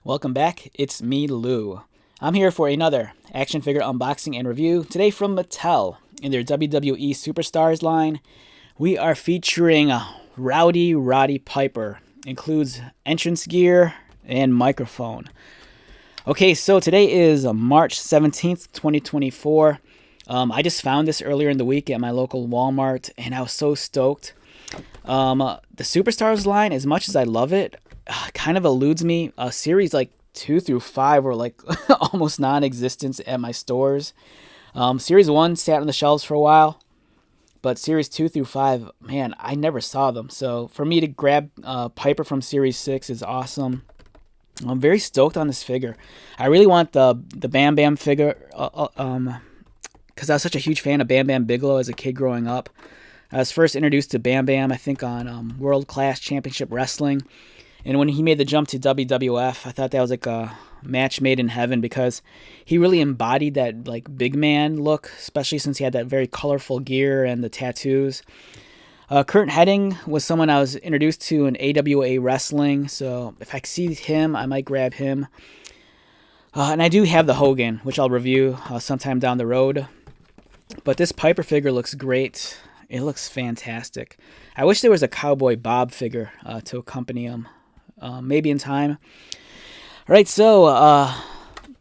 Welcome back, it's me, Lou. I'm here for another action figure unboxing and review. Today from Mattel, in their WWE Superstars line, we are featuring Rowdy Roddy Piper. Includes entrance gear and microphone. Okay, so today is March 17th, 2024. I just found this earlier in the week at my local Walmart, and I was so stoked. The Superstars line, as much as I love it, kind of eludes me. Series like 2 through 5 were like almost non-existent at my stores. Series 1 sat on the shelves for a while, but Series 2 through 5, man, I never saw them. So for me to grab Piper from Series 6 is awesome. I'm very stoked on this figure. I really want the Bam Bam figure, because I was such a huge fan of Bam Bam Bigelow as a kid growing up. I was first introduced to Bam Bam, I think, on World Class Championship Wrestling. And when he made the jump to WWF, I thought that was like a match made in heaven because he really embodied that like big man look, especially since he had that very colorful gear and the tattoos. Kurt Hennig was someone I was introduced to in AWA Wrestling, so if I see him, I might grab him. And I do have the Hogan, which I'll review sometime down the road. But this Piper figure looks great. It looks fantastic. I wish there was a Cowboy Bob figure to accompany him. Maybe in time. All right, so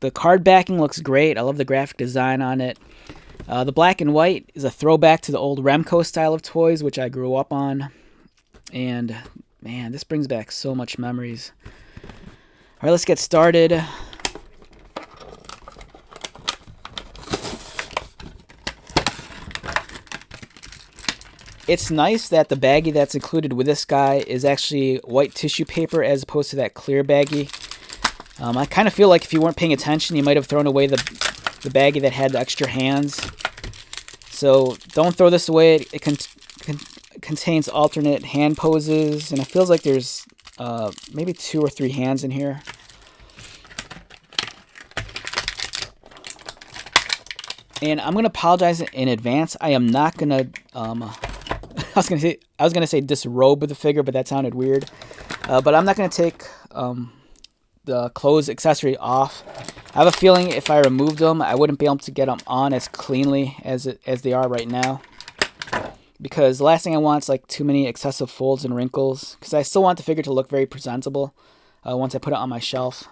the card backing looks great. I love the graphic design on it. The black and white is a throwback to the old Remco style of toys, which I grew up on. And, man, this brings back so much memories. All right, let's get started. It's nice that the baggie that's included with this guy is actually white tissue paper as opposed to that clear baggie. I kind of feel like if you weren't paying attention, you might have thrown away the baggie that had the extra hands. So don't throw this away. It contains alternate hand poses, and it feels like there's maybe 2 or 3 hands in here. And I'm gonna apologize in advance. I am not gonna I was gonna say disrobe the figure, but that sounded weird. But I'm not gonna take the clothes accessory off. I have a feeling if I removed them, I wouldn't be able to get them on as cleanly as they are right now. Because the last thing I want is like too many excessive folds and wrinkles. Because I still want the figure to look very presentable once I put it on my shelf.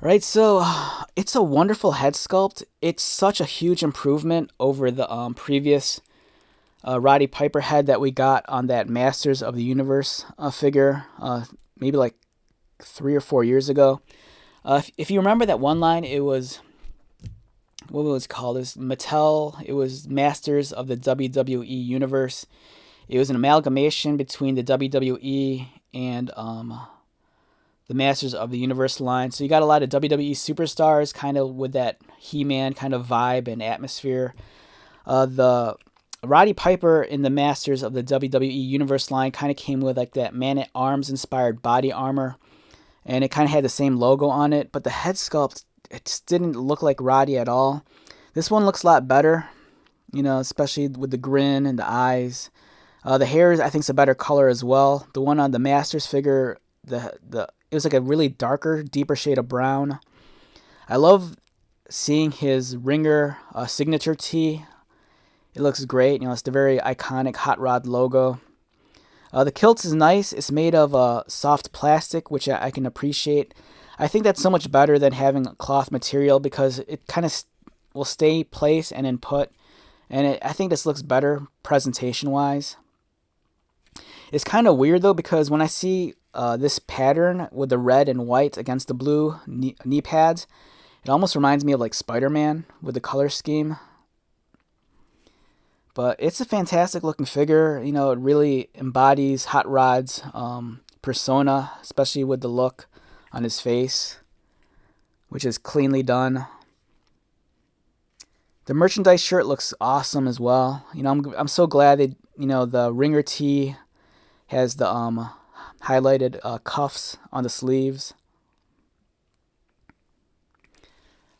Right, so it's a wonderful head sculpt. It's such a huge improvement over the previous Roddy Piper head that we got on that Masters of the Universe figure, maybe like 3 or 4 years ago. If you remember that one line, it was, what was it called? It was Mattel. It was Masters of the WWE Universe. It was an amalgamation between the WWE and the Masters of the Universe line. So you got a lot of WWE superstars kind of with that He-Man kind of vibe and atmosphere. The Roddy Piper in the Masters of the WWE Universe line kind of came with like that Man-at-Arms inspired body armor. And it kind of had the same logo on it. But the head sculpt, it just didn't look like Roddy at all. This one looks a lot better, you know, especially with the grin and the eyes. The hair, I think, is a better color as well. The one on the Masters figure, it was like a really darker, deeper shade of brown. I love seeing his Ringer signature tee. It looks great. You know, it's the very iconic Hot Rod logo. The kilt is nice. It's made of soft plastic, which I can appreciate. I think that's so much better than having cloth material because it kind of will stay place and in put. And I think this looks better presentation-wise. It's kind of weird, though, because when I see this pattern with the red and white against the blue knee pads, it almost reminds me of like Spider-Man with the color scheme. But it's a fantastic looking figure. You know, it really embodies Hot Rod's persona, especially with the look on his face, which is cleanly done. The merchandise shirt looks awesome as well. You know, I'm so glad that, you know, the Ringer tee has the highlighted cuffs on the sleeves.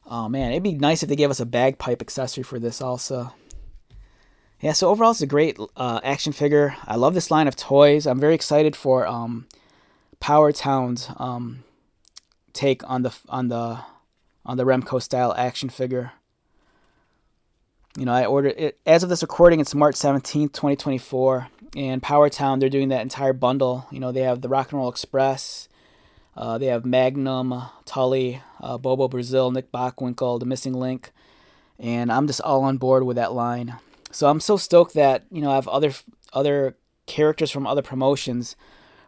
Oh man, it'd be nice if they gave us a bagpipe accessory for this also. Yeah, so overall it's a great action figure. I love this line of toys. I'm very excited for Power Town's take on the Remco style action figure. You know, I ordered it as of this recording. It's March 17th, 2024, and Power Town, they're doing that entire bundle. You know, they have the Rock and Roll Express, they have Magnum, Tully, Bobo Brazil, Nick Bockwinkel, The Missing Link, and I'm just all on board with that line. So I'm so stoked that, you know, I have other characters from other promotions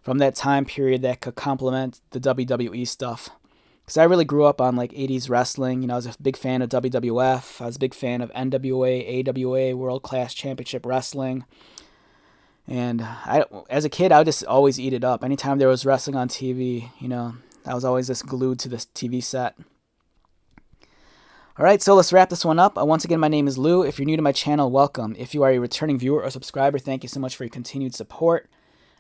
from that time period that could complement the WWE stuff. Because I really grew up on like 80s wrestling. You know, I was a big fan of WWF. I was a big fan of NWA, AWA, World Class Championship Wrestling. And as a kid, I would just always eat it up. Anytime there was wrestling on TV, you know, I was always just glued to this TV set. All right, so let's wrap this one up. Once again, my name is Lou. If you're new to my channel, welcome. If you are a returning viewer or subscriber, thank you so much for your continued support.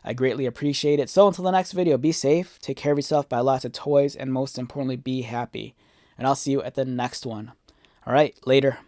I greatly appreciate it. So until the next video, be safe, take care of yourself, buy lots of toys, and most importantly, be happy. And I'll see you at the next one. All right, later.